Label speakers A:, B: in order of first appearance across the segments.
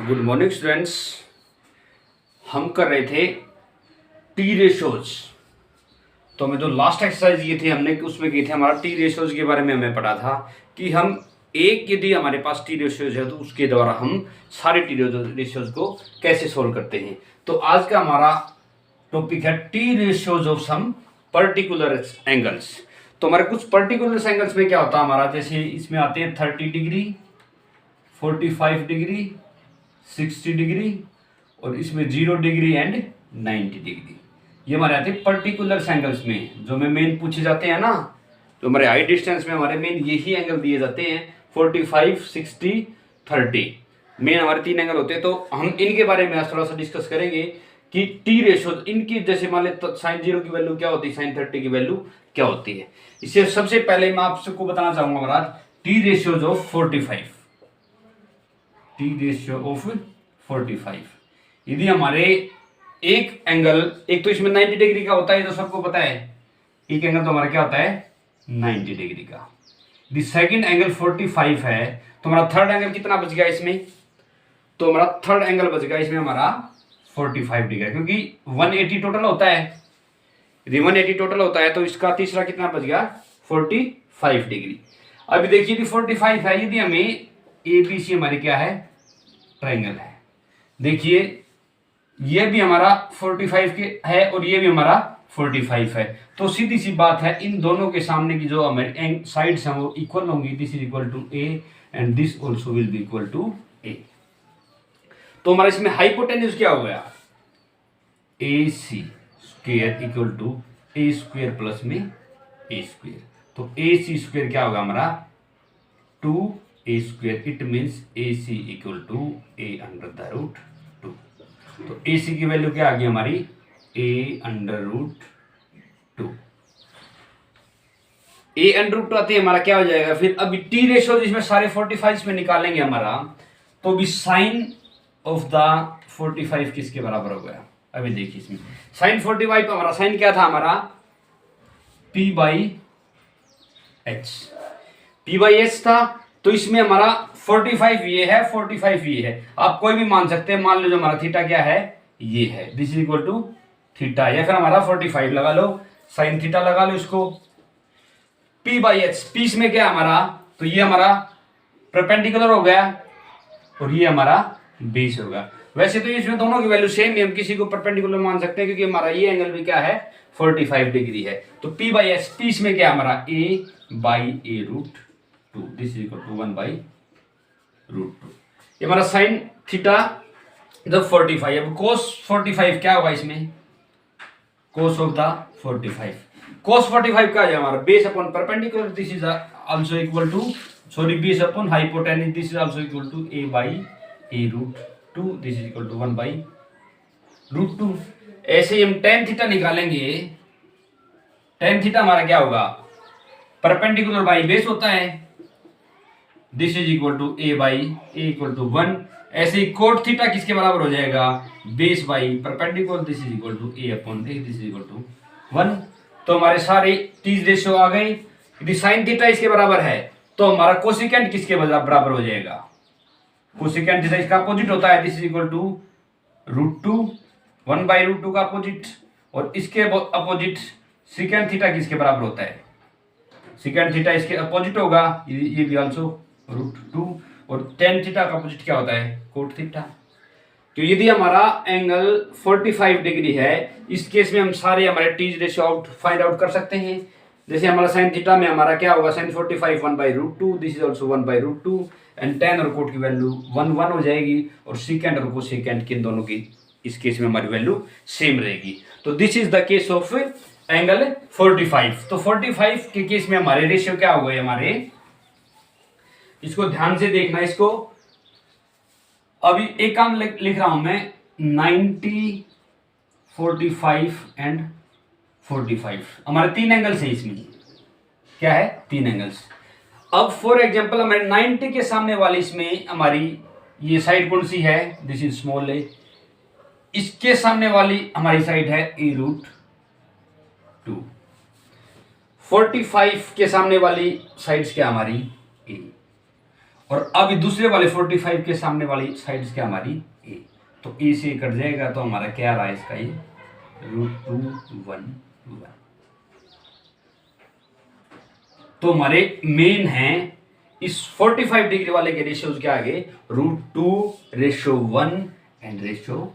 A: Good morning students. हम कर रहे थे टी रेशोज। तो हमें जो लास्ट एक्सरसाइज ये थे हमने उसमें की थे हमारा टी रेशोज के बारे में हमें पढ़ा था कि हम एक यदि हमारे पास टी रेशोज है तो उसके द्वारा हम सारे टी रेशोज को कैसे सोल्व करते हैं। तो आज का हमारा टॉपिक है T ratios of some particular angles. तो हमारे कुछ पर्टिकुलर एंगल्स में क्या होता है हमारा, जैसे इसमें आते हैं 30 डिग्री, 45 डिग्री, 60 डिग्री और इसमें 0 डिग्री एंड 90 डिग्री। ये हमारे आते हैं पर्टिकुलर एंगल्स में जो हमें मेन पूछे जाते हैं ना। तो हमारे हाई डिस्टेंस में हमारे मेन यही एंगल दिए जाते हैं 45, 60, 30 मेन हमारे 3 एंगल होते हैं। तो हम इनके बारे में आज थोड़ा सा डिस्कस करेंगे कि टी रेशो इनकी, जैसे मान लें साइन 0 की वैल्यू क्या होती है, साइन 30 की वैल्यू क्या होती है। इससे सबसे पहले मैं आप सबको बताना चाहूंगा महाराज T ratios of 45। T ratio of 45 यदि हमारे एक एंगल, एक तो इसमें 90 डिग्री का होता है, तो सबको पता है। एक एंगल तो हमारा क्या होता है 90 डिग्री का। यदि सेकंड एंगल 45 है तो हमारा थर्ड एंगल कितना बच गया इसमें, तो हमारा थर्ड एंगल बच गया इसमें हमारा 45 डिग्री, क्योंकि 180 टोटल होता है। यदि 180 टोटल होता है तो इसका तीसरा कितना बच गया 45 डिग्री। अभी देखिए यदि 45 है, यदि हमें ABC हमारी क्या है ट्रायंगल है, देखिए ये भी हमारा 45 के है और ये भी हमारा 45 है। तो सीधी सी बात है इन दोनों के सामने की जो हमारे साइड्स हैं वो इक्वल होंगी। This is equal to A and this also will be equal to A। तो हमारा इसमें हाइपोटेन्यूज क्या हो गया AC square equal to A square plus में A स्क्वायर। तो AC स्क्वायर क्या होगा हमारा 2A square. It means AC equal to A under the root 2। तो AC की वैल्यू क्या आ गई हमारी A under root 2। A under root 2 आते हमारा क्या हो जाएगा फिर। अभी टी रेशो जिसमें सारे 45 में निकालेंगे हमारा, तो भी साइन ऑफ द 45 किसके बराबर हो गया। अभी देखिए इसमें साइन 45 पे हमारा साइन क्या था हमारा P by H. P by H था, तो इसमें हमारा 45 ये है, 45 ये है। आप कोई भी मान सकते हैं, मान लो जो हमारा थीटा क्या है ये है, this is equal to theta, या फिर हमारा 45 लगा लो, साइन थीटा लगा लो इसको। P बाई एच, पी इसमें क्या हमारा, तो ये हमारा परपेंडिकुलर हो गया और ये हमारा बेस होगा। वैसे तो इसमें दोनों की वैल्यू सेम है, हम किसी को परपेंडिकुलर मान सकते हैं क्योंकि हमारा ये एंगल भी क्या है 45 डिग्री है। तो P बाई एच, पी इसमें क्या हमारा A by A root 2, this is equal to 1 by root 2। ये हमारा साइन थीटा जब 45। अब कोस 45 क्या होगा इसमें, कोस ऑफ द 45, कोस 45 क्या है हमारा base upon perpendicular, this is also equal to base upon hypotenuse, this is also equal to A by A root 2, this is equal to 1 by root 2। ऐसे ही हम tan थीटा निकालेंगे। tan theta हमारा क्या होगा परपेंडिकुलर बाई बेस होता है, this is equal to A by A equal to 1। ऐसे ही कोट थीटा किसके बराबर हो जाएगा base by perpendicular, this is equal to A upon A, this is equal to 1। तो हमारे सारे टी रेशियो आ गई। यदि साइन थीटा इसके बराबर है तो हमारा कोसिकेंट किसके बराबर हो जाएगा, कोसिकेंट थीटा इसका अपोजिट होता है, this is equal to root 2, 1 by root 2 का अपोजिट, और इसके अपोजिट सिकेंट थीटा किसके बराबर होता है, सिकेंट थीटा इसके अपोजिट होगा, ये भी आल्सो रूट 2, और tan थीटा का अपोजिट क्या होता है कोट थीटा। तो यदि हमारा एंगल 45 डिग्री है, इस केस में हम सारे हमारे टी रेशियो फाइंड आउट कर सकते हैं। जैसे हमारा साइन थीटा में हमारा क्या होगा sine 45 1 by root 2, this is also 1 by root 2, and tan और कोट की वैल्यू 1 1 हो जाएगी, और सिकेंट और कोसिकेंट के दोनों की इस केस में हमारी वैल्यू सेम रहेगी। तो this is the case of angle 45। तो 45 के केस में हमारे रेशियो क्या हो गए हमारे, इसको ध्यान से देखना। इसको अभी एक काम लिख रहा हूं मैं 90, 45 एंड 45 हमारे 3 एंगल्स हैं इसमें, क्या है 3 एंगल्स। अब फॉर एग्जांपल हमारे 90 के सामने वाली इसमें हमारी ये साइड कौन सी है, दिस इज स्मॉल ए। इसके सामने वाली हमारी साइड है A रूट 2। 45 के सामने वाली साइड्स क्या हमारी A, और अभी दूसरे वाले 45 के सामने वाली साइड क्या हमारी ए, तो ए से कट जाएगा, तो हमारा क्या रहा इसका ये √2 1 1। तो हमारे मेन हैं इस 45 डिग्री वाले के रेशियोज क्या आगे √2:1 एंड /1।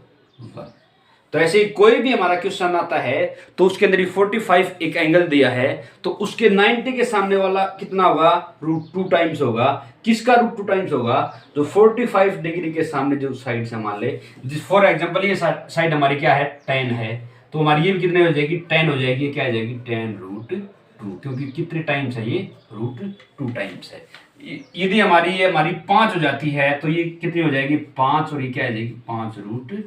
A: तो ऐसे ही कोई भी हमारा क्वेश्चन आता है तो उसके अंदर 45 एक एंगल दिया है, तो उसके 90 के सामने वाला कितना होगा √2 टाइम्स होगा। किसका √2 टाइम्स होगा? जो 45 डिग्री के सामने जो साइड से मान ले, जिस फॉर एग्जांपल ये साइड हमारी क्या है 10 है, तो हमारी ये भी कितने हो जाएगी 10 हो जाएगी। क्या आ जाएगी 10√2, क्योंकि कितने टाइम्स है ये √2 टाइम्स है। यदि हमारी ये हमारी 5 हो जाती है तो ये कितनी हो जाएगी 5, और ये क्या आ जाएगी 5√2,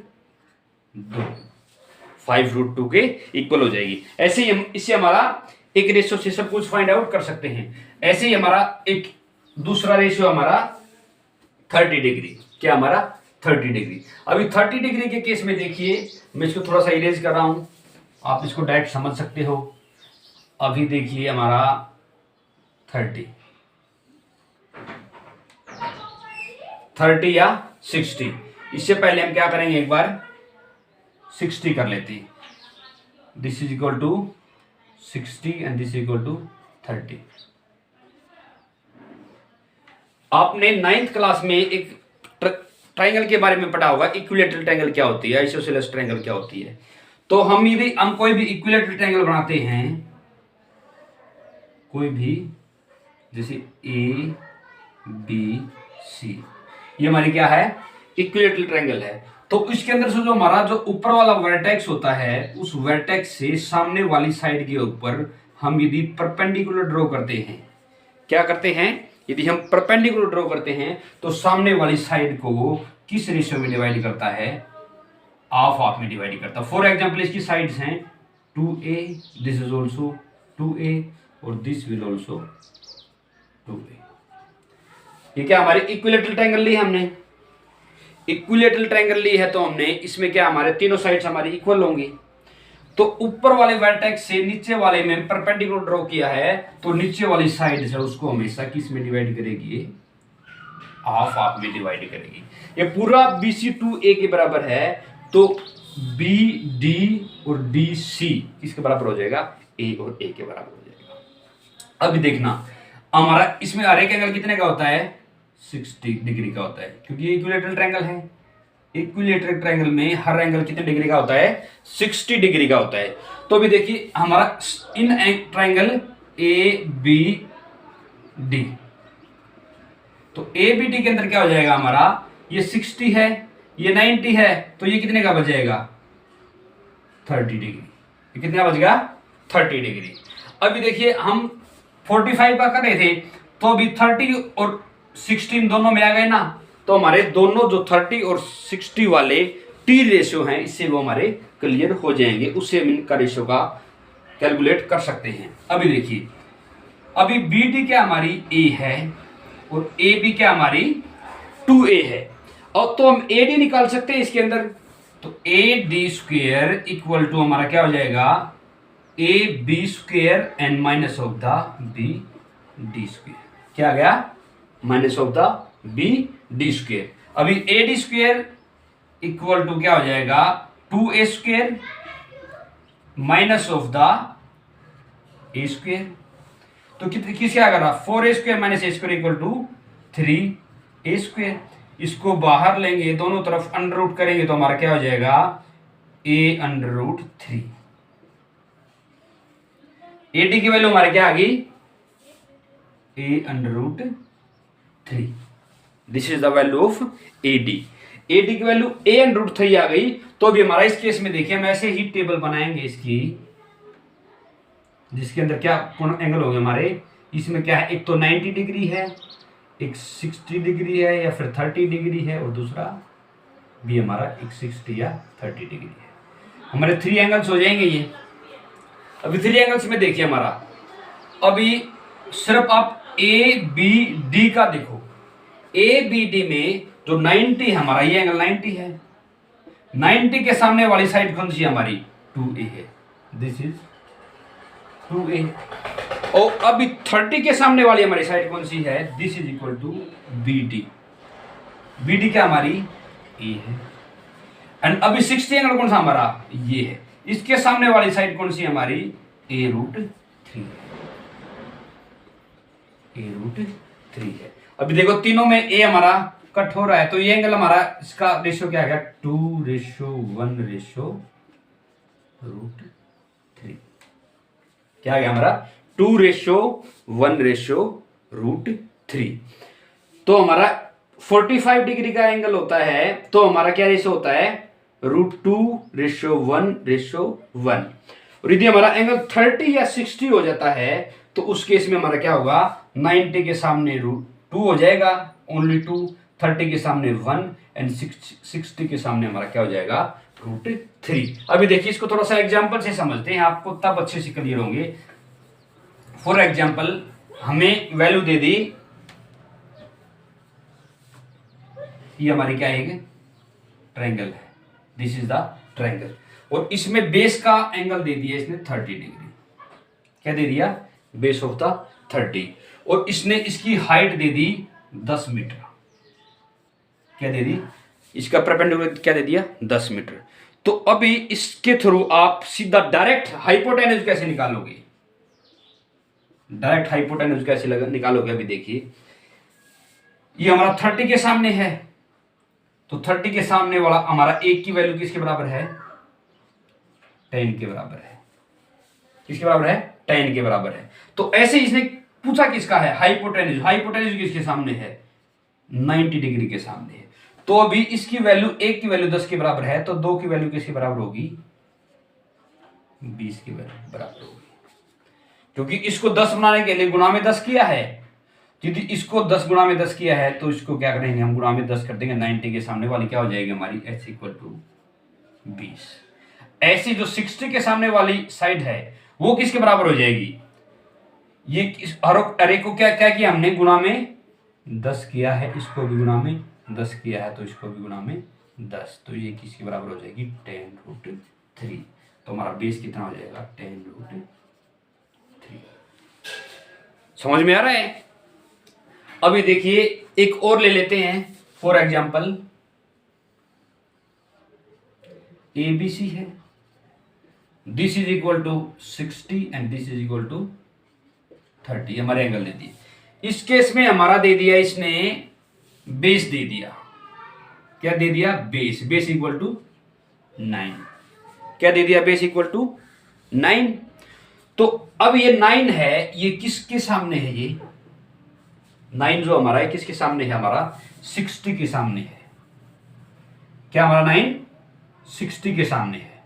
A: 5√2 के इक्वल हो जाएगी। ऐसे ही हम इससे हमारा एक रेशियो से सब कुछ फाइंड आउट कर सकते हैं। ऐसे ही हमारा एक दूसरा रेशियो हमारा 30 डिग्री, क्या हमारा 30 डिग्री। अभी 30 डिग्री के केस में देखिए, मैं इसको थोड़ा सा इरेज कर रहा हूं, आप इसको डायरेक्ट समझ सकते हो। अभी देखिए हमारा 30 या 60, इससे पहले हम क्या करेंगे एक बार 60 कर लेते हैं। This is equal to 60 and this is equal to 30। आपने 9th क्लास में एक ट्रायंगल के बारे में पढ़ा होगा, इक्विलैटरल ट्रायंगल क्या होती है, आइसोसेलेस ट्रायंगल क्या होती है। तो हम कोई भी इक्विलैटरल ट्रायंगल बनाते हैं, कोई भी, जैसे ए बी सी, ये हमारी क्या है इक्विलैटरल ट्रायंगल है। तो इसके अंदर से जो हमारा जो ऊपर वाला वर्टेक्स होता है, उस वर्टेक्स से सामने वाली साइड के ऊपर हम यदि परपेंडिकुलर ड्रॉ करते हैं, क्या करते हैं, यदि हम परपेंडिकुलर ड्रॉ करते हैं तो सामने वाली साइड को किस रेशियो में डिवाइड करता है, हाफ में डिवाइड करता है। फॉर एग्जांपल इसकी साइड्स हैं 2a, this is also 2a और दिस विल ऑल्सो 2a। ये क्या हमारे इक्विलैटरल ट्रायंगल ली हमने, इक्विलैटरल ट्रायंगल ली है, तो हमने इसमें क्या हमारे तीनों साइड्स हमारी इक्वल होंगी। तो ऊपर वाले वर्टेक्स से नीचे वाले में परपेंडिकुलर ड्रॉ किया है, तो नीचे वाली साइड है उसको हमेशा किस में डिवाइड करेगी, हाफ में डिवाइड करेगी। ये पूरा BC 2A के बराबर है, तो BD और DC किसके बराबर हो जाएगा, A और A के बराबर हो जाएगा। अभी देखना हमारा इसमें हर एक एंगल कितने का होता है 60 डिग्री का होता है, क्योंकि ये इक्विलैटरल ट्रायंगल है। इक्विलैटरल ट्रायंगल में हर एंगल कितने डिग्री का होता है 60 डिग्री का होता है। तो अभी देखिए हमारा इन ट्रायंगल ABD, तो ABD के अंदर क्या हो जाएगा हमारा, ये 60 है, ये 90 है, तो ये कितने का बच जाएगा 30 डिग्री। ये कितना बच गया 30 डिग्री। अभी देखिए हम 45 का कर रहे थे, तो अभी 30 और 16 दोनों में आ गए ना, तो हमारे दोनों जो 30 और 60 वाले टी रेशियो हैं, इससे वो हमारे क्लियर हो जाएंगे, उससे हम इनका रेशियो का कैलकुलेट कर सकते हैं। अभी देखिए अभी BD क्या हमारी A है और AB क्या हमारी 2A है, और तो हम AD निकाल सकते हैं इसके अंदर। तो AD² इक्वल टू हमारा क्या हो जाएगा AB² and minus of the BD², क्या आ गया माइनस ऑफ द BD²। अभी AD² इक्वल टू क्या हो जाएगा 2A² minus of the A²। तो किसके क्या कर रहा 4A² minus A² equal to 3A²। इसको बाहर लेंगे, दोनों तरफ अंडर रूट करेंगे, तो हमारा क्या हो जाएगा A√3। AD की वैल्यू हमारे क्या आ गई A√3। This is the value of AD। AD की वैल्यू A√3 आ गई। तो अभी हमारा इस केस में देखिए हम ऐसे ही टेबल बनाएंगे इसकी, जिसके अंदर क्या एंगल हो गए हमारे, इसमें क्या है, एक तो 90 डिग्री है, एक 60 डिग्री है या फिर 30 डिग्री है, और दूसरा भी हमारा एक 60 या 30 डिग्री है। हमारे 3 एंगल्स हो जाएंगे ये। अभी 3 एंगल्स में देखिए हमारा, अभी सिर्फ आप ABD का देखो, ABD में जो 90 है हमारा, ये एंगल 90 है, 90 के सामने वाली साइड कौन सी हमारी 2A है, दिस इज 2A। और अभी 30 के सामने वाली हमारी साइड कौन सी है? This is equal to B D. B D क्या हमारी? ए है। एंड अभी 60 एंगल कौन सा हमारा? ये है। इसके सामने वाली साइड कौन सी हमारी? ए रूट 3। ए रूट 3 है। अभी देखो तीनों में ए हमारा कट हो रहा है, तो ये एंगल हमारा, इसका रेशियो क्या आ गया? 2:1/√3। क्या आ गया हमारा? 2:1/√3। तो हमारा 45 डिग्री का एंगल होता है, तो हमारा क्या रेशियो होता है? √2:1/1। और यदि हमारा एंगल 30 या 60 हो जाता है, तो उस केस में हमारा क्या होगा? 90 के सामने √2 हो जाएगा, ओनली 2, 30 के सामने 1 एंड 60 के सामने हमारा क्या हो जाएगा? √3। अभी देखिए इसको थोड़ा सा एग्जांपल से समझते हैं, आपको तब अच्छे से क्लियर होंगे। फॉर एग्जांपल हमें वैल्यू दे दी, ये हमारी क्या है? ट्रायंगल है, दिस इज द ट्रायंगल। और इसमें बेस का एंगल दे दिया इसने 30 डिग्री। क्या दे दिया? Base of the 30। और इसने इसकी हाइट दे दी 10 मीटर। क्या दे दी? इसका परपेंडिकुलर क्या दे दिया? 10 मीटर। तो अभी इसके थ्रू आप सीधा डायरेक्ट हाइपोटेन्यूज कैसे निकालोगे? डायरेक्ट हाइपोटेन्यूज कैसे निकालोगे? अभी देखिए, ये हमारा 30 के सामने है, तो 30 के सामने वाला हमारा एक की वैल्यू किसके बराबर है? 10 के बराबर है। किसके बराबर है? 10 के बराबर है। तो ऐसे इसने पूछा किसका है? हाइपोटेन्यूज। हाइपोटेन्यूज किसके सामने है? 90 डिग्री के सामने है। तो अभी इसकी वैल्यू, एक की वैल्यू 10 के बराबर है, तो 2 की वैल्यू किसके बराबर होगी? 20 के बराबर होगी, क्योंकि इसको 10 बनाने के लिए गुणा में 10 किया है। यदि इसको 10 गुणा में 10 किया है, तो इसको क्या करेंगे हम? गुणा में 10 कर देंगे। 90 के सामने वाली क्या हो जाएगी हमारी? h equal to 20। ऐसी जो 60 के सामने वाली साइड है, वो किसके बराबर हो जाएगी? ये अरे को क्या क्या किया हमने? गुणा में 10 किया है, इसको भी गुणा में 10 किया है, तो इसको भी गुणा में 10, तो ये किसके बराबर हो जाएगी? 10√3। तो हमारा बेस कितना हो जाएगा? 10√3। समझ में आ रहा है? अभी देखिए एक और ले लेते हैं। फॉर एग्जाम्पल ABC है, this is equal to 60 and this is equal to 30। हमारे एंगल दे दिए। इस केस में हमारा दे दिया इसने बेस दे दिया। क्या दे दिया? बेस। Base equal to 9। क्या दे दिया? Base equal to 9। तो अब ये 9 है, ये किसके सामने है? ये 9 जो हमारा है किसके सामने है? हमारा 60 के सामने है। क्या हमारा 9 60 के सामने है।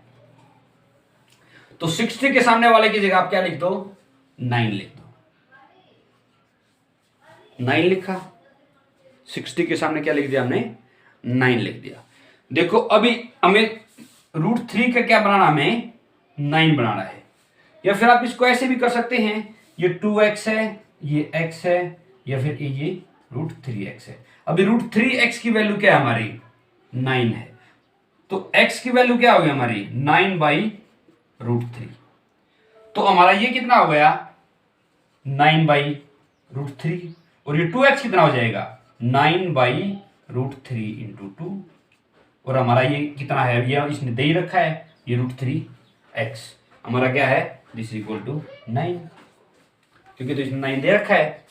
A: तो 60 के सामने वाले की जगह आप क्या लिख दो? 9 लिख दो। 9 लिखा, 60 के सामने क्या लिख दिया हमने? 9 लिख दिया। देखो अभी हमें √3 का क्या बनाना? हमें 9 बनाना है। या फिर आप इसको ऐसे भी कर सकते हैं, ये 2x है, ये x है, या फिर ये √3x है। अभी √3x की वैल्यू क्या है हमारी? 9 है। तो x की वैल्यू क्या हो गई हमारी? 9/√3। तो हमारा ये कितना हो गया? 9/√3। और ये 2x कितना हो जाएगा? 9/√3 इंटू 2। और हमारा ये कितना है? ये इसने दे ही रखा है, ये √3x हमारा क्या है? दिस इक्वल टू 9, क्योंकि तो इसने 9 दे रखा है।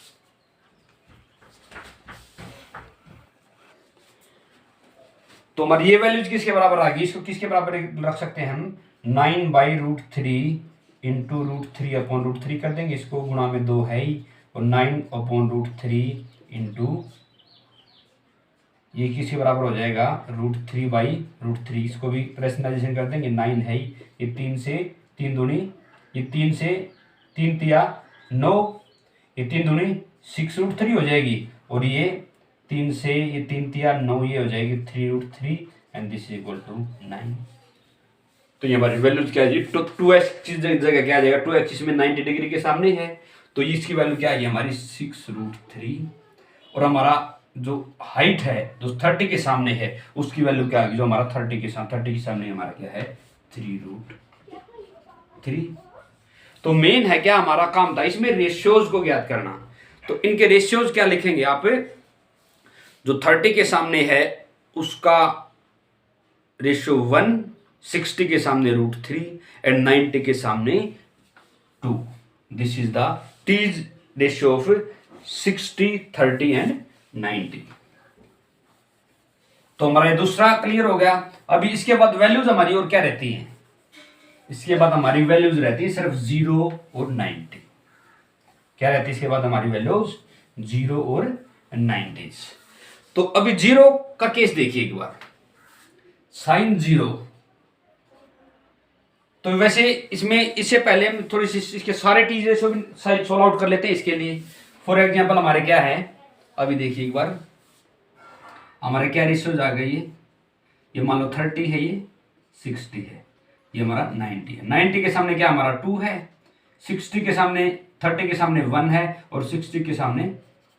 A: तो हमारी ये वैल्यूज किसके बराबर आ गई? इसको किसके बराबर रख सकते हैं हम? 9/√3 इंटू √3/√3 कर देंगे। इसको गुणा में 2 है ही, और 9/√3 इंटू ये किसके बराबर हो जाएगा? √3/√3। इसको भी रेशनलाइजेशन कर देंगे। 9 है ही, ये 3 से 3 दूनी, ये 3 से 3 तिया 9, ये 3 दूनी 6√3 हो जाएगी। और ये 3 से ये 3 तिया 9, ये हो जाएगी 3√3 and this is equal to 9। तो ये हमारी वैल्यूज क्या है जी? 2x जगह क्या आ जाएगा? 2x इसमें 90 डिग्री के सामने है, तो इसकी वैल्यू क्या है हमारी? 6√3। और हमारा जो हाइट है जो 30 के सामने है, उसकी वैल्यू क्या आएगी? जो हमारा 30 के सामने हमारा क्या है? 3√3। तो मेन है क्या, हमारा काम था इसमें रेशियोज को ज्ञात करना। तो इनके रेशियोज क्या लिखेंगे आप, जो 30 के सामने है उसका रेशियो 1, 60 के सामने √3 एंड 90 के सामने 2। This is the T's ratio of 60, 30 and 90। तो हमारा ये दूसरा क्लियर हो गया। अभी इसके बाद वैल्यूज हमारी और क्या रहती हैं, इसके बाद हमारी वैल्यूज रहती है सिर्फ 0 और 90। क्या रहती है इसके बाद हमारी वैल्यूज 0 और 90। तो अभी 0 का केस देखिए एक बार, साइन 0। तो वैसे इसमें इससे पहले हम थोड़ी सी इसके सारे टीज रेशियो भी सॉल्व आउट कर लेते हैं इसके लिए। फॉर एग्जांपल हमारे क्या है, अभी देखिए एक बार हमारे क्या रेशियोज आ गई है, ये मान लो 30 है, ये 60 है, ये हमारा 90 है। 90 के सामने क्या हमारा 2 है, 60 के सामने 30 के सामने 1 है और 60 के सामने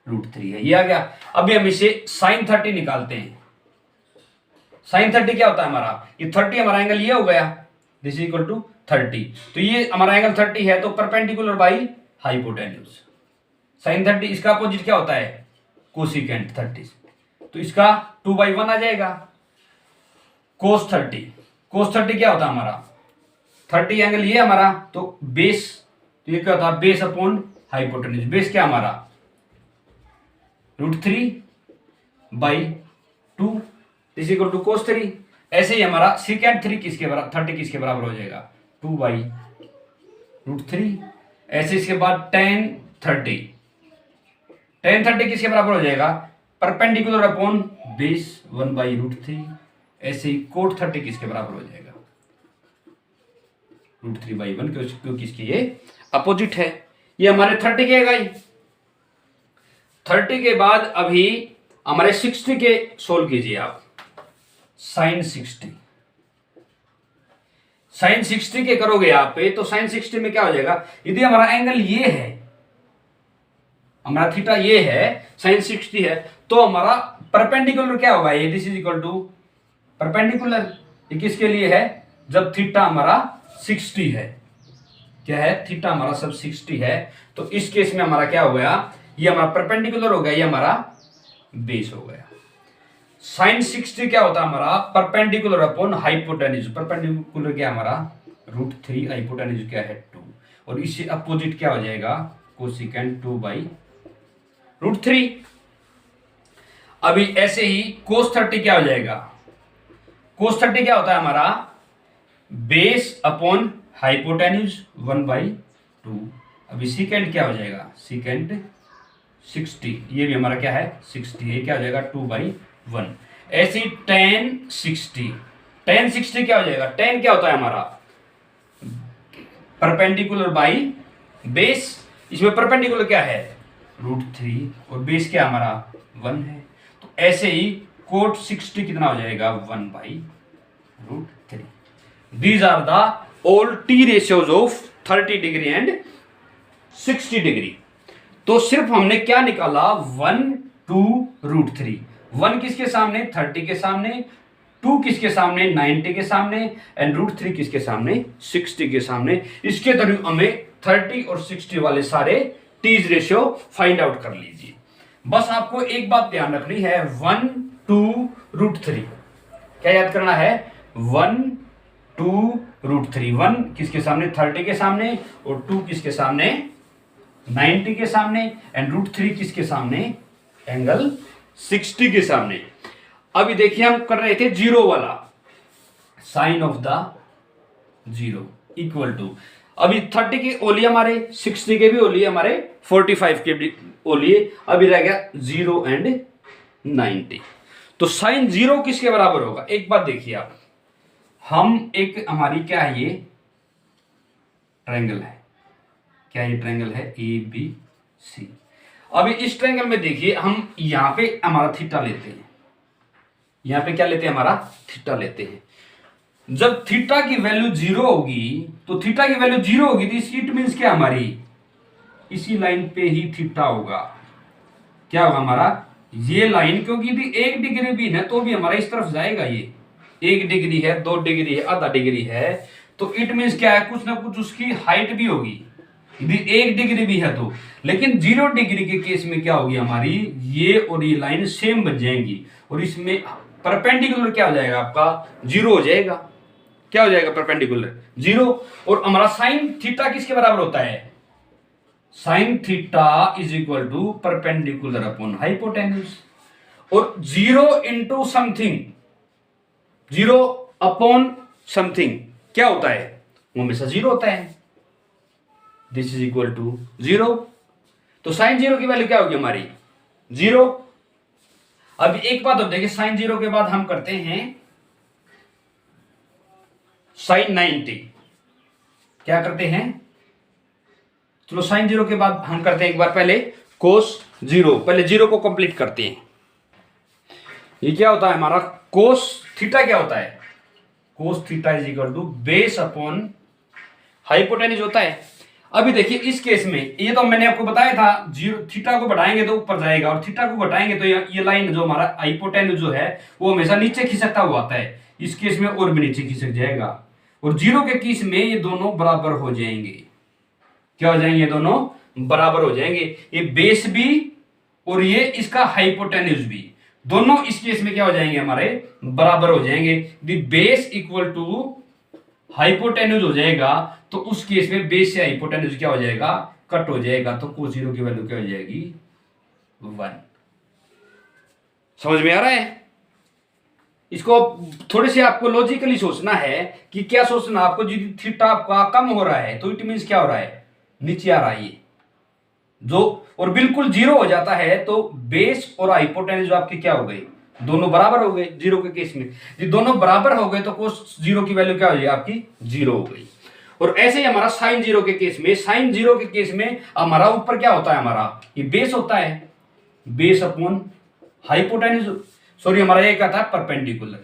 A: √3 है, ये आ गया। अभी हम इसे साइन 30 निकालते हैं। साइन 30 क्या होता है हमारा, ये 30 हमारा एंगल ये हो गया, दिस इज इक्वल टू 30। तो ये हमारा एंगल 30 है, तो परपेंडिकुलर बाई हाइपोटेन्यूज। साइन 30 इसका अपोजिट क्या होता है, कोसिकेंट 30। तो इसका 2/1 आ जाएगा। कोस 30, कोस 30 क्या होता है हमारा, 30 एंगल ये हमारा, तो बेस, तो ये क्या होता है बेस अपॉन हाइपोटेन्यूज। बेस क्या हमारा √3/2 इज इक्वल टू कोस 3। ऐसे ही हमारा सीकेंट 3 किसके बराबर, 30 किसके बराबर हो जाएगा, 2/√3। ऐसे इसके बाद tan 30 किसके बराबर हो जाएगा, परपेंडिकुलर अपॉन बेस 1/√3। ऐसे ही कोट 30 किसके बराबर हो जाएगा, √3/1, क्योंकि इसकी ये अपोजिट है। ये हमारे 30 के गए। 30 के बाद अभी हमारे 60 के सोल्व कीजिए आप। साइन 60 के करोगे आप पे, तो साइन 60 में क्या हो जाएगा, यदि हमारा एंगल ये है, हमारा थीटा ये है, साइन 60 है, तो हमारा परपेंडिकुलर क्या होगा, ये this is equal to perpendicular. ये किसके लिए है, जब थीटा हमारा 60 है, क्या है थीटा हमारा सब 60 है, तो इस केस में हमारा क्या हो गया, ये हमारा परपेंडिकुलर हो गया, ये हमारा बेस हो गया। साइन 60 क्या होता है हमारा, परपेंडिकुलर अपॉन हाइपोटेन्यूज। परपेंडिकुलर क्या हमारा √3, हाइपोटेन्यूज क्या है 2, और इससे अपोजिट क्या हो जाएगा, कोसिकेंट 2/√3। अभी ऐसे ही कोस 30 क्या हो जाएगा, कोस 30 क्या होता है हमारा, बेस अपॉन हाइपोटेन्यूज 1/2। अभी सीकेंट क्या हो जाएगा, सीकेंट 60, ये भी हमारा क्या है 60 है, क्या हो जाएगा 2/1। ऐसे ही tan 60 क्या हो जाएगा, tan क्या होता है हमारा, परपेंडिकुलर बाई बेस। इसमें परपेंडिकुलर क्या है √3 और बेस क्या हमारा 1 है। तो ऐसे ही कोट 60 कितना हो जाएगा, 1/√3। These are the all T ratios of 30 degree and 60 degree. तो सिर्फ हमने क्या निकाला, 1, 2, √3। 1 किसके सामने, 30 के सामने, 2 किसके सामने, 90 के सामने, एंड √3 किसके सामने, 60 के सामने। इसके थ्रू हमें 30 और 60 वाले सारे टीज रेशियो फाइंड आउट कर लीजिए। बस आपको एक बात ध्यान रखनी है, 1, 2, √3 क्या याद करना है, 1, 2, √3। 1 किसके सामने, 30 के सामने, और 2 किसके सामने, 90 के सामने, एंड √3 किसके सामने, एंगल 60 के सामने। अभी देखिए हम कर रहे थे 0 वाला, sine of the 0 equal to, अभी 30 के ओलिए हमारे, 60 के भी ओलिए हमारे, 45 के भी ओलिए, अभी रह गया 0 एंड 90। तो साइन 0 किसके बराबर होगा, एक बात देखिए आप, हम एक हमारी क्या है, ये ट्रायंगल है, क्या ये ट्रायंगल है ABC। अभी इस ट्रायंगल में देखिए हम यहां पे हमारा थीटा लेते हैं, यहां पे क्या लेते हैं, हमारा थीटा लेते हैं। जब थीटा की वैल्यू 0 होगी, तो थीटा की वैल्यू 0 होगी, तो इसकी इट मींस क्या, हमारी इसी लाइन पे ही थीटा होगा। क्या होगा हमारा, ये लाइन, क्योंकि यदि 1 डिग्री भी है तो भी हमारा इस तरफ जाएगा, ये 1 डिग्री है, 2 डिग्री है, आधा डिग्री है, तो इट मींस क्या है, कुछ ना कुछ उसकी हाइट भी होगी। यदि 1 डिग्री भी है तो। लेकिन 0 डिग्री के केस में क्या होगी हमारी, ये और ये लाइन सेम बन जाएंगी और इसमें परपेंडिकुलर क्या हो जाएगा आपका, 0 हो जाएगा। क्या हो जाएगा परपेंडिकुलर, 0। और हमारा साइन थीटा किसके बराबर होता है, sine theta is equal to perpendicular upon hypotenuse. और 0 इंटू समथिंग, 0 अपॉन समथिंग क्या होता है, वो हमेशा 0 होता है। This is equal to 0। तो साइन 0 की वैल्यू क्या होगी हमारी, 0। अब एक बात और देखिए, साइन 0 के बाद हम करते हैं साइन 90। क्या करते हैं, चलो साइन 0 के बाद हम करते हैं एक बार पहले कोस 0। पहले 0 को कंप्लीट करते हैं। ये क्या होता है हमारा, कोस थीटा क्या होता है, cos theta is equal to base upon hypotenuse होता है। अभी देखिए इस केस में, ये तो मैंने आपको बताया था, 0 थीटा को बढ़ाएंगे तो ऊपर जाएगा और थीटा को घटाएंगे तो ये लाइन जो हमारा हाइपोटेन्यूज जो है वो हमेशा नीचे खिसकता हुआ आता है। इस केस में और भी नीचे खिसक जाएगा। और 0 के केस में ये दोनों बराबर हो जाएंगे। क्या हो जाएंगे, ये दोनों बराबर हो जाएंगे। ये बेस भी और ये इसका हाइपोटेन्यूज भी, दोनों इस केस में क्या हो जाएंगे हमारे, बराबर हो जाएंगे। The base equal to hypotenuse हो जाएगा तो उस केस में बेस से हाइपोटेन्यूज क्या हो जाएगा, कट हो जाएगा। तो कोस 0 की वैल्यू क्या हो जाएगी, 1। समझ में आ रहा है। इसको थोड़े से आपको लॉजिकली सोचना है कि क्या सोचना आपको, यदि थीटा आपका कम हो रहा है तो इट मींस क्या हो रहा है, नीचे आ रहा है ये जो। और बिल्कुल 0 हो जाता है तो बेस और हाइपोटेन्यूज आपके क्या हो गए, दोनों बराबर हो गए। 0 के केस में ये दोनों बराबर हो गए तो कोस 0 की वैल्यू क्या हो जाएगी आपकी, 0 हो गई। और ऐसे ही हमारा साइन 0 के केस में, साइन 0 के केस में हमारा ऊपर क्या होता है, हमारा ये बेस होता है, बेस अपॉन हाइपोटेन्यूज। सॉरी हमारा ये क्या था, परपेंडिकुलर।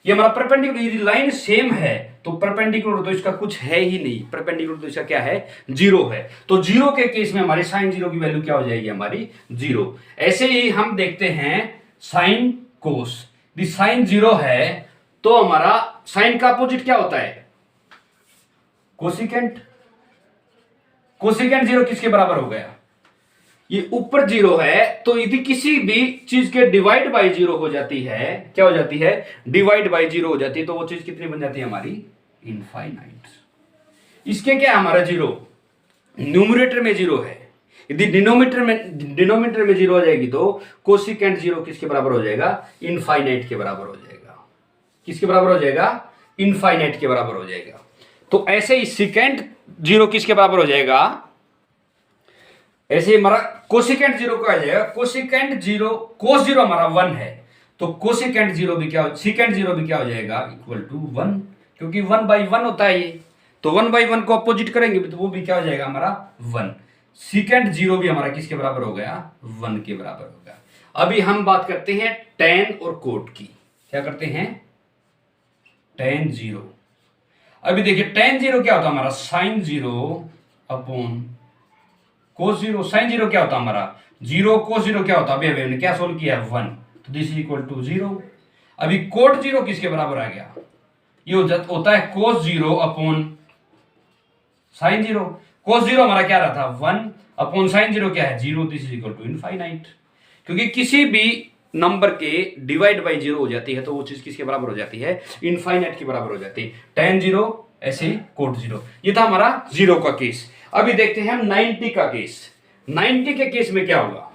A: ये हमारा परपेंडिकुलर, यदि लाइन सेम है तो परपेंडिकुलर तो इसका कुछ है ही नहीं, परपेंडिकुलर तो इसका क्या है, 0 है। तो 0 के केस में हमारी साइन 0 की वैल्यू क्या हो जाएगी हमारी, 0। ऐसे ही हम देखते हैं साइन कोस। यदि साइन 0 है तो हमारा साइन का अपोजिट क्या होता है, कोसिकेंट। कोसिकेंट 0 किसके बराबर हो गया, ये ऊपर 0 है तो यदि किसी भी चीज के डिवाइड बाय 0 हो जाती है, क्या हो जाती है, डिवाइड बाय 0 हो जाती है तो वो चीज कितनी बन जाती है हमारी, इनफाइनाइट। इसके क्या हमारा 0, न्यूमरेटर में 0 है। यदि डिनोमिनेटर में 0 हो जाएगी तो कोसिकेंट 0 किसके बराबर हो जाएगा, इनफाइनाइट के बराबर हो जाएगा। किसके बराबर हो जाएगा, इनफाइनाइट के बराबर हो जाएगा। तो ऐसे ही सिकेंट 0 किसके बराबर हो जाएगा, ऐसे हमारा कोसिकेंट 0 क्या हो जाएगा, कोसिकेंट 0, कोस 0 हमारा 1 है तो कोसिकेंट 0 भी क्या, सिकेंट 0 भी क्या हो जाएगा, इक्वल टू 1, क्योंकि 1/1 होता है ये। तो 1/1 को अपोजिट करेंगे तो वो भी क्या हो जाएगा हमारा 1। सिकेंट 0 भी हमारा किसके बराबर हो गया, 1 के बराबर हो गया। अभी हम बात करते हैं टेन और कोट की। क्या करते हैं, टेन 0। अभी देखिए टेन 0 क्या होता है हमारा, साइन 0 अपॉन कोस 0। साइन 0 क्या होता है हमारा 0, कोस 0 क्या होता है, अभी हमने क्या सोल्व किया है 1, तो दिस इज इक्वल टू 0। अभी कोट 0 किसके बराबर आ गया, ये होता है कोस 0 अपॉन साइन 0। कोस 0 हमारा क्या रहा था 1 अपॉन साइन 0 क्या है 0, this is equal to infinite. क्योंकि किसी भी नंबर के डिवाइड बाय 0 हो जाती है तो वो चीज किसके बराबर हो जाती है, इनफाइनाइट के बराबर हो जाती है। टेन 0 ऐसे ही कोट 0। ये था हमारा 0 का केस। अभी देखते हैं हम 90 का केस। 90 के केस में क्या होगा,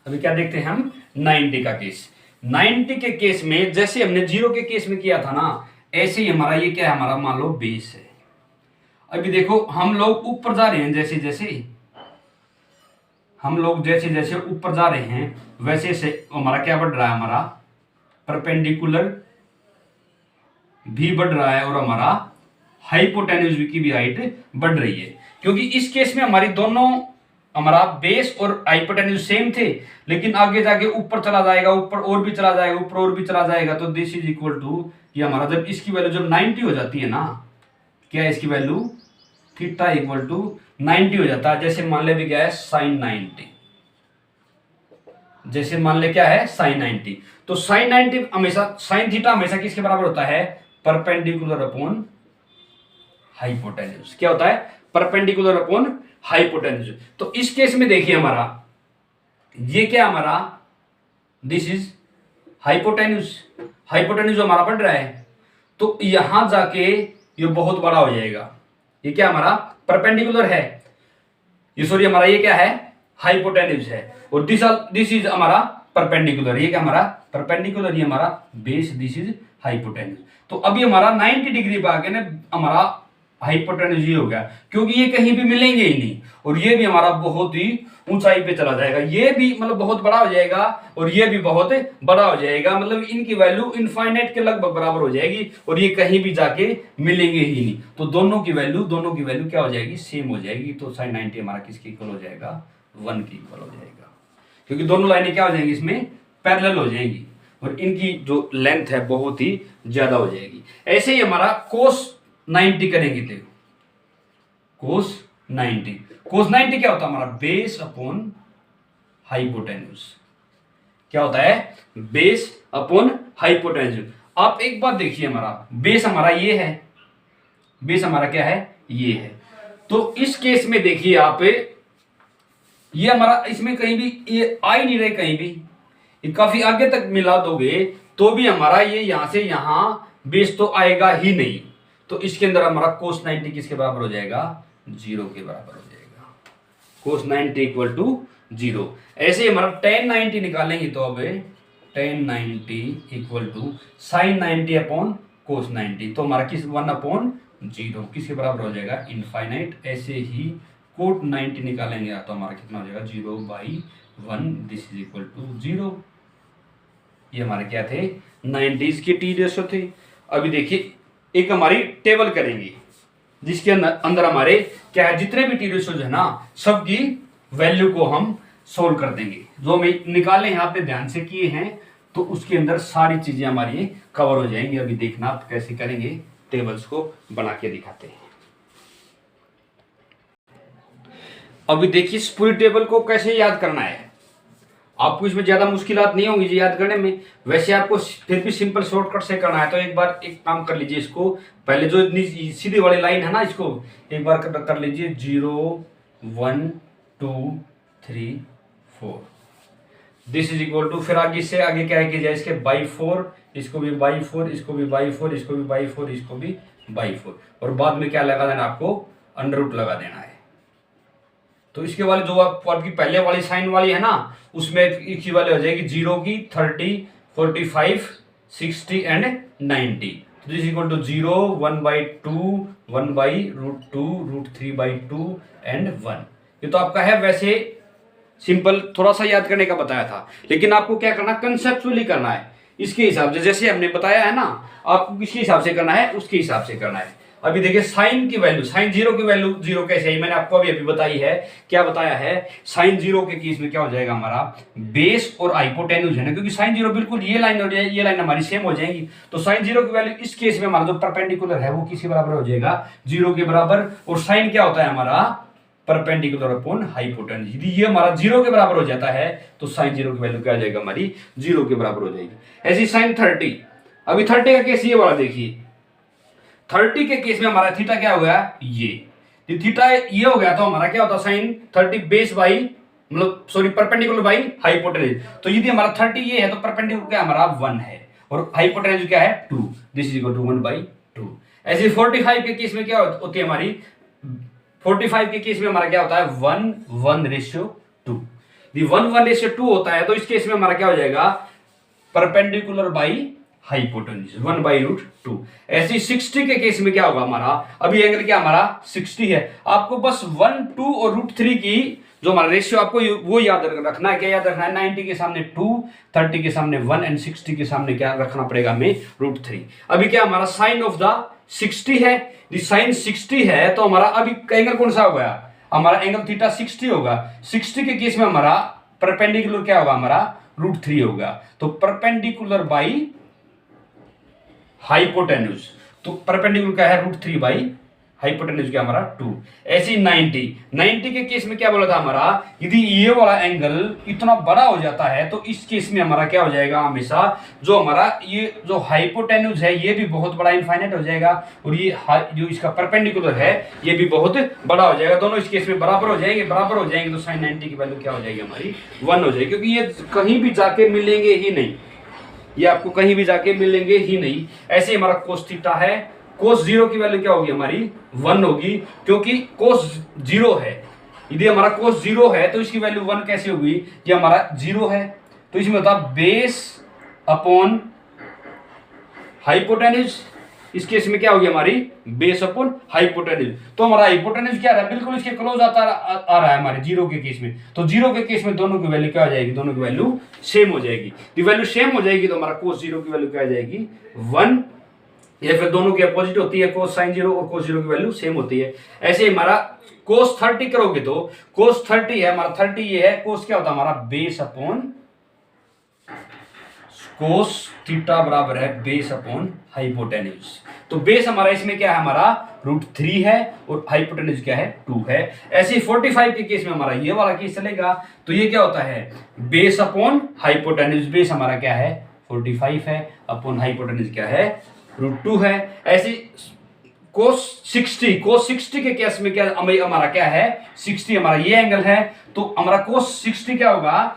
A: अभी क्या देखते हैं हम 90 का केस। 90 के केस में जैसे हमने 0 के केस में किया था ना, ऐसे ही हमारा ये क्या है, हमारा मान लो बेस है। अभी देखो हम लोग ऊपर जा रहे हैं, जैसे जैसे हम लोग जैसे जैसे ऊपर जा रहे हैं वैसे से हमारा क्या बढ़ रहा है, हमारा परपेंडिकुलर भी बढ़ रहा है और हमारा हाइपोटेन्यूज की भी हाइट बढ़ रही है। क्योंकि इस केस में हमारी दोनों, हमारा बेस और हाइपोटेन्यूज सेम थे, लेकिन आगे जाके ऊपर चला जाएगा, ऊपर और भी चला जाएगा, ऊपर और भी चला जाएगा। तो दिस इज इक्वल टू, ये हमारा जब इसकी वैल्यू जब 90 हो जाती है ना, क्या है इसकी वैल्यू, थीटा इक्वल टू 90 हो जाता है। जैसे मान ले भी क्या है साइन 90, जैसे मान ले क्या है साइन 90, तो साइन 90 हमेशा, साइन थीटा हमेशा किसके बराबर होता है, परपेंडिकुलर अपॉन हाइपोटेन्यूज। क्या होता है, परपेंडिकुलर अपॉन हाइपोटेन्यूज। तो इस केस में देखिए हमारा ये क्या हमारा, दिस इज हाइपोटेन्यूज, हाइपोटेन्यूज हमारा बढ़ रहा है, तो यहां जाके ये बहुत बड़ा हो जाएगा। ये क्या हमारा परपेंडिकुलर है, ये सॉरी हमारा ये क्या है हाइपोटेन्यूज है, और दिस इज हमारा परपेंडिकुलर, ये क्या हमारा परपेंडिकुलर, ये हमारा बेस, दिस इज हाइपोटेन्यूज। तो अभी हमारा 90 डिग्री पे आके ना हमारा हाइपोटेन्यूज हो गया, क्योंकि ये कहीं भी मिलेंगे ही नहीं, और ये भी हमारा बहुत ही ऊंचाई पे चला जाएगा, ये भी मतलब बहुत बड़ा हो जाएगा और ये भी बहुत बड़ा हो जाएगा, मतलब इनकी वैल्यू इनफाइनाइट के लगभग बराबर हो जाएगी, और ये कहीं भी जाके मिलेंगे ही नहीं। तो दोनों की वैल्यू क्या हो जाएगी, सेम हो जाएगी। तो sin 90 हमारा किसके इक्वल हो जाएगा, 1 के इक्वल हो जाएगा, क्योंकि दोनों लाइनें क्या हो जाएंगी इसमें पैरेलल हो जाएंगी, और इनकी जो लेंथ है बहुत ही ज्यादा हो जाएगी। ऐसे ही हमारा cos 90 करेंगे, देखो cos 90 क्या होता है हमारा बेस अपॉन हाइपोटेन्यूज, क्या होता है बेस अपॉन हाइपोटेन्यूज। आप एक बात देखिए, हमारा बेस हमारा ये है, बेस हमारा क्या है ये है, तो इस केस में देखिए आप ये हमारा इसमें कहीं भी ये आ ही नहीं रहे, कहीं भी ये काफी आगे तक मिला दोगे तो भी हमारा ये यहां से यहां बेस तो आएगा ही नहीं। तो इसके अंदर हमारा cos 90 किसके बराबर हो जाएगा, 0 के बराबर हो जाएगा, cos 90 इक्वल टू 0। ऐसे हमारा tan 90 निकालेंगे, तो अब tan 90 equal to sin 90 upon cos 90, तो हमारा किस 1 अपॉन 0 किसके बराबर हो जाएगा, इनफाइनाइट। ऐसे ही cot 90 निकालेंगे तो हमारा कितना हो जाएगा, 0/1, दिस इज इक्वल टू 0। ये हमारे क्या थे 90s के टी रेशो थे। अभी देखिए एक हमारी टेबल करेंगे जिसके अंदर हमारे क्या है, जितने भी टी रेशोज है ना सबकी वैल्यू को हम सोल्व कर देंगे, जो हमें निकाले हैं आपने ध्यान से किए हैं, तो उसके अंदर सारी चीजें हमारी कवर हो जाएंगी। अभी देखना आप कैसे करेंगे, टेबल्स को बना के दिखाते हैं। अभी देखिए इस पूरी टेबल को कैसे याद करना है, आपको इसमें ज्यादा मुश्किलात नहीं होंगी जी याद करने में, वैसे आपको फिर भी सिंपल शॉर्टकट से करना है। तो एक बार एक काम कर लीजिए, इसको पहले जो सीधी वाली लाइन है ना इसको एक बार कर लीजिए, 0 1 2 3 4, दिस इज इक्वल टू, फिर आगे से आगे क्या है कि जाए इसके बाई 4, इसको भी बाई 4, इसको भी बाई 4, इसको भी बाई 4, इसको भी बाई 4, और बाद में क्या लगा देना आपको, अंडर रूट लगा देना है। तो इसके वाले जो आपकी पहले वाली साइन वाली है ना उसमें एक ही वाले हो जाएगी 0 की 30 45 60 एंड 90, तो दिस इक्वल टू 0 1/2 1/√2 √3/2 एंड 1। ये तो आपका है वैसे सिंपल, थोड़ा सा याद करने का बताया था, लेकिन आपको क्या करना कंसेप्चुअली करना है इसके हिसाब से, जैसे हमने बताया है ना आपको किसके हिसाब से करना है उसके हिसाब से करना है। अभी देखिए साइन की वैल्यू, साइन 0 की वैल्यू 0 कैसे है, मैंने आपको अभी बताई है, क्या बताया है, साइन 0 के केस में क्या हो जाएगा हमारा बेस और हाइपोटेन्यूज है ना, क्योंकि साइन 0 बिल्कुल ये लाइन और ये लाइन हमारी सेम हो जाएगी, तो साइन 0 की वैल्यू इस केस में हमारा जो परपेंडिकुलर है वो किसके बराबर हो जाएगा, 0 के बराबर। और साइन क्या होता है हमारा परपेंडिकुलर अपॉन हाइपोटेन्यूज, यदि ये हमारा 0 के बराबर हो जाता है तो साइन 0 की वैल्यू क्या हो जाएगा हमारी 0 के बराबर हो जाएगी। ऐसी साइन 30, अभी 30 का केस ये वाला देखिए, 30 के केस में हमारा थीटा क्या हो गया, ये थीटा ये हो गया तो हमारा क्या होता है साइन 30 बेस बाई मतलब सॉरी परपेंडिकुलर बाई हाइपोटेन्यूज। तो यदि हमारा 30 ये है तो परपेंडिकुलर क्या हमारा 1 है और हाइपोटेन्यूज क्या है 2, दिस इज इक्वल टू 1/2। ऐसे 45 के केस में क्या होती है हमारी, 45 के केस में हमारा क्या होता है 1:1:2। यदि 1:1:2 होता है तो इस केस में हमारा क्या हो जाएगा परपेंडिकुलर बाई हाइपोटेन्यूज 1/√2। ऐसे 60 के केस में क्या होगा हमारा, अभी एंगल क्या हमारा 60 है, आपको बस 1 2 और √3 की जो हमारा रेशियो आपको वो याद रखना है। क्या याद रखना है, 90 के सामने 2, 30 के सामने 1 एंड 60 के सामने क्या रखना पड़ेगा हमें √3। अभी क्या हमारा साइन ऑफ द 60 है, साइन 60 है तो हमारा अभी एंगल कौन सा हो गया, हमारा एंगल थीटा 60 होगा। 60 के केस में हमारा परपेंडिकुलर क्या होगा हमारा √3 होगा, तो परपेंडिकुलर बाई हाइपोटेन्यूज, तो परपेंडिकुलर क्या है √3 बाई हाइपोटेन्यूज क्या हमारा 2। ऐसे 90 के केस में क्या बोला था हमारा, यदि ये वाला एंगल इतना बड़ा हो जाता है तो इस केस में हमारा क्या हो जाएगा, हमेशा जो हमारा ये जो हाइपोटेन्यूज है ये भी बहुत बड़ा इनफाइनाइट हो जाएगा, और ये जो इसका परपेंडिकुलर है ये भी बहुत बड़ा हो जाएगा। दोनों इस केस में बराबर हो जाएंगे तो sin 90 की वैल्यू क्या हो जाएगी हमारी 1 हो जाएगी, क्योंकि ये कहीं भी जाके मिलेंगे ही नहीं, ये आपको कहीं भी जाके मिलेंगे ही नहीं। ऐसे हमारा कोस थीटा है, कोस 0 की वैल्यू क्या होगी हमारी 1 होगी, क्योंकि कोस 0 है। यदि हमारा कोस 0 है तो इसकी वैल्यू 1 कैसे होगी, ये हमारा 0 है तो इसमें होता बेस अपॉन हाइपोटेन्यूज। इस केस में क्या होगी हमारी बेस अपॉन हाइपोटेन्यूज। तो हमारा हाइपोटेन्यूज क्या है, बिल्कुल इसके क्लोज आ रहा है हमारे 0 के केस में। तो 0 के केस में दोनों की वैल्यू क्या हो जाएगी, दोनों की वैल्यू सेम हो जाएगी। तो वैल्यू सेम हो जाएगी तो हमारा कोस 0 की वैल्यू क्या आ जाएगी 1, या फिर दोनों की अपोजिट होती है, कोस sin 0 और कोस 0 की वैल्यू सेम होती है। ऐसे हमारा कोस 30 करोगे तो कोस 30 है हमारा 30 ये है, कोस क्या होता है हमारा बेस अपॉन कोस थीटा बराबर है बेस अपॉन हाइपोटेन्यूज। तो बेस हमारा इसमें क्या है हमारा √3 है और हाइपोटेन्यूज क्या है 2 है। ऐसे 45 के केस में हमारा ये वाला केस चलेगा तो ये क्या होता है बेस अपॉन हाइपोटेन्यूज। बेस हमारा क्या है 45 है, अपॉन हाइपोटेन्यूज क्या है √2 है। ऐसे कोस 60 के केस में क्या हमारा क्या है 60 हमारा ये एंगल है, तो हमारा कोस 60 क्या होगा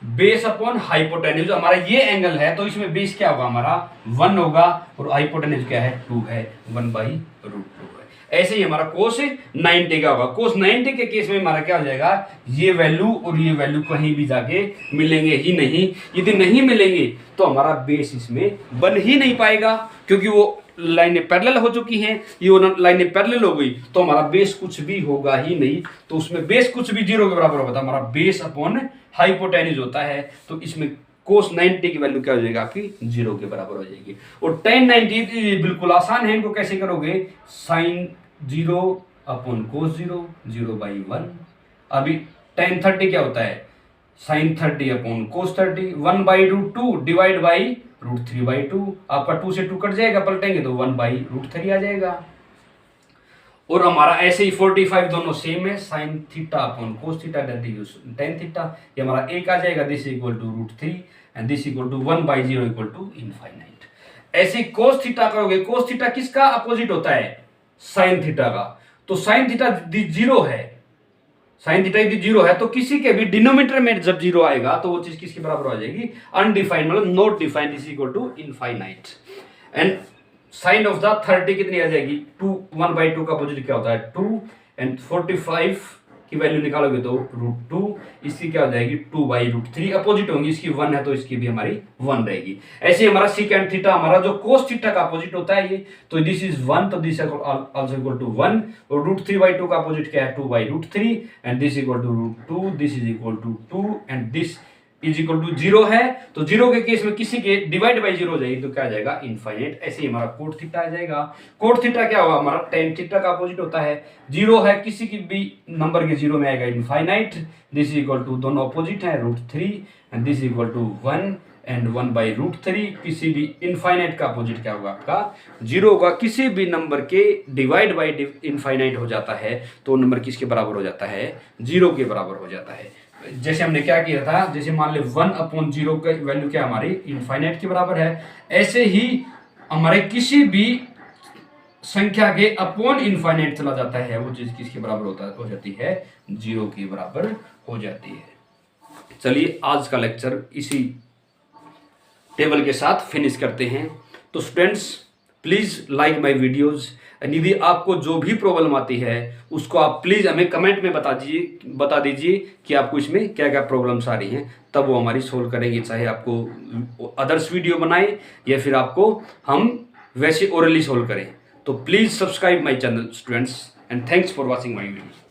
A: बेस अपॉन हाइपोटेन्यूज। हमारा ये एंगल है तो इसमें बेस क्या होगा हमारा 1 होगा और हाइपोटेन्यूज क्या है 2 है, 1/√2 है। ऐसे ही हमारा कोस 90 का होगा। कोस 90 के केस में हमारा क्या हो जाएगा, ये वैल्यू और ये वैल्यू कहीं भी जाके मिलेंगे ही नहीं। यदि नहीं मिलेंगे तो हमारा बेस इसमें बन ही नहीं पाएगा, क्योंकि वो लाइनें पैरेलल हो चुकी हैं, ये लाइनें पैरेलल हो गई तो हमारा बेस कुछ भी होगा ही नहीं। तो उसमें बेस कुछ भी 0 के बराबर होगा, हमारा बेस अपॉन हाइपोटेन्यूज होता है। तो इसमें कोस 90 की वैल्यू क्या हो जाएगा आपकी 0 के बराबर हो जाएगी। और tan 90 बिल्कुल आसान है, इनको कैसे करोगे sin 0 अपॉन कोस 0 0/1। अभी tan 30 क्या होता है sin 30 upon cos 30 1/√2 divide by √3/2। आपका 2 से 2 कट जाएगा, पलटेंगे तो 1/√3 आ जाएगा। और हमारा ऐसे ही 45 दोनों सेम है, sin theta upon cos theta that is tan theta. ये हमारा एक आ जाएगा, this equal to √3 and this equal to 1/0 equal to infinite. ऐसे कोस थीटा करोगे, कोस थीटा किसका अपोजिट होता है sin थीटा का। तो sin थीटा 0 है, sin थीटा यदि 0 है तो किसी के भी डिनोमिनेटर में जब 0 आएगा तो वो चीज किसके बराबर हो जाएगी अनडिफाइंड, मतलब not defined is equal to infinite. And sine of the 30 कितनी आ जाएगी 2, 1/2 का अपोजिट क्या होता है 2, एंड 45 की वैल्यू निकालोगे तो √2, इसकी क्या हो जाएगी 2/√3। अपोजिट होंगी, इसकी 1 है तो इसकी भी हमारी 1 रहेगी। ऐसे हमारा सेकंड थीटा हमारा जो कोस थीटा का अपोजिट होता है ये, तो दिस इज 1 तो दिस आल्सो इक्वल टू 1, और √3/2 का अपोजिट क्या है 2/√3 and this equal to √2, this is equal to 2 and this is equal to 0 है। तो 0 के केस में किसी के डिवाइड बाई 0 हो जाएगी तो क्या आ जाएगा इनफाइनाइट। ऐसे ही हमारा कोट थीटा आ जाएगा। कोट थीटा क्या होगा हमारा tan थीटा का अपोजिट होता है, 0 है किसी की भी नंबर के 0 में आएगा infinite. This is equal to दोनों अपोजिट है √3 and this equal to 1 and 1/√3। किसी भी इनफाइनाइट का अपोजिट क्या होगा आपका 0 होगा। किसी भी नंबर के डिवाइड बाई इनफाइनाइट हो जाता है तो नंबर किसके बराबर हो जाता है 0 के बराबर हो जाता है। जैसे हमने क्या किया था, जैसे मान ले 1/0 का वैल्यू क्या हमारी इनफाइनाइट के बराबर है, ऐसे ही हमारे किसी भी संख्या के अपॉन इनफाइनाइट चला जाता है वो चीज किसके बराबर हो जाती है 0 के बराबर हो जाती है। चलिए आज का लेक्चर इसी टेबल के साथ फिनिश करते हैं। तो students please like my videos, यदि आपको जो भी प्रॉब्लम आती है उसको आप प्लीज़ हमें कमेंट में बता दीजिए कि आपको इसमें क्या क्या प्रॉब्लम्स आ रही हैं, तब वो हमारी सोल्व करेंगे। चाहे आपको अदर्स वीडियो बनाए या फिर आपको हम वैसे ओरली सोल्व करें। तो please subscribe my channel students and thanks for watching my video.